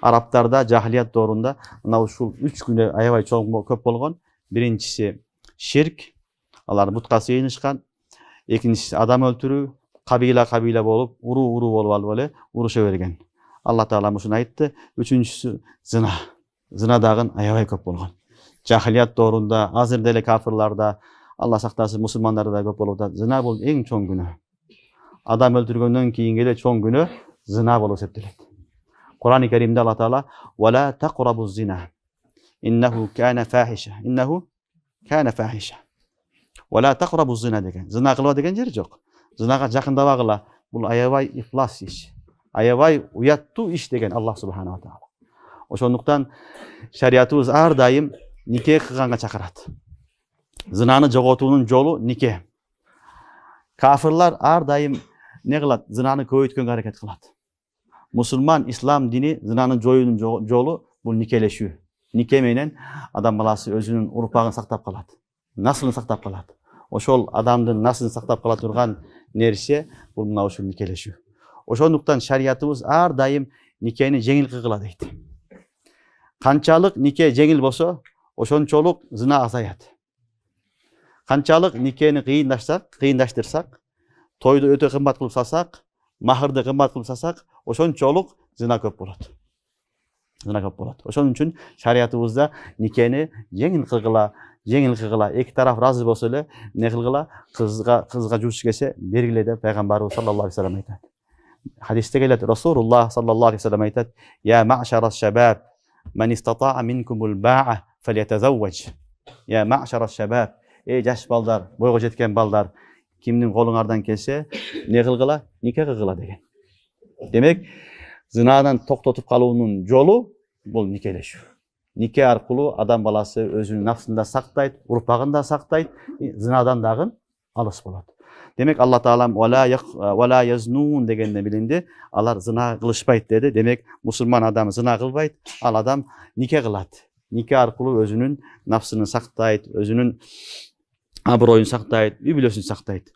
Арабтарда жахилият доорунда мына ушул 3 күнөө аябай чоң көп болгон. Биринчиси ширк, алар бутка сыйынышкан. Экинчиси адам өлтүрүү, кабила болуп, уруу болуп алып эле уруша берген. Алла Таала мушуну айтты. Үчүнчүсү зына. Зына дагы аябай көп болгон. Жахилият доорунда, азыр деле кафирларда, Алла сактасын, мусулмандарда көп болуп атат. Зына бул эң чоң күнөө. Адам өлтүргөндөн кийинки эле чоң күнөө зына болуп эсептелет. Кур'ан-ы Керимде Алла Таала "Вала тaqrabu zina. Innahu kana fahisha. Innahu kana fahisha." Вала taqrabu zina деген. Зына кылба деген жер жок. Зынага жакындабагыла. Бул аябай ифлас иш. Аябай уяттуу иш деген Аллах субханала таала. Ошондуктан шариятыбыз ар дайым нике кылганга чакырат. Зынаны жоготуунун жолу нике. Кафирлар ар дайым не кылат? Зынаны көбөйткөнгө аракет кылат. Мусулман, ислам дини зынанын жоюунун жолу бул никелешүү. Нике менен адам баласы өзүнүн урпагын сактап калат. Наслын сактап калат. Ошол адамдын наслын сактап кала турган нерсе бул мына ушул никелешүү. Ошондуктан шариятыбыз ар дайым никени жеңил кылгыла дейт. Канчалык нике жеңил болсо, ошончолук зына азаят. Канчалык никени кыйындаштырсак, тойду өтө кымбат кылып салсак, махырды кымбат кылып салсак, ошончолук зына көп болот. Зына көп болот. Ошон үчүн шариятыбызда никени жеңил кылгыла, эки тараф разы болсо эле не кылгыла, кызга жуш келсе бергиле деп пайгамбарыбыз саллаллаху алейхи вассалам айтат. Хадисте келет, Расулуллах саллаллаху алейхи вассалам айтат: "Я ма'шара шабаб, ман истата'a минкумул ба'a фалятазавваж." Я ма'шара шабаб, жаш балдар, бойго жеткен балдар, кимдин колуңардан келсе, не кылгыла? Нике кылгыла деген. Демек, зынадан токтотуп калуунун жолу бул никелешүү. Нике аркылуу адам баласы өзүнүн нафсын да сактайт, урпагын да сактайт, зынадан дагы алыс болот. Демек, Алла Таала "Вала язнун" дегенде билинди, алар зына кылышпайт деди. Демек, мусулман адам зына кылбайт, ал адам нике кылат. Нике аркылуу өзүнүн нафсын сактайт, өзүнүн аброюн сактайт, үй бүлөсүн сактайт.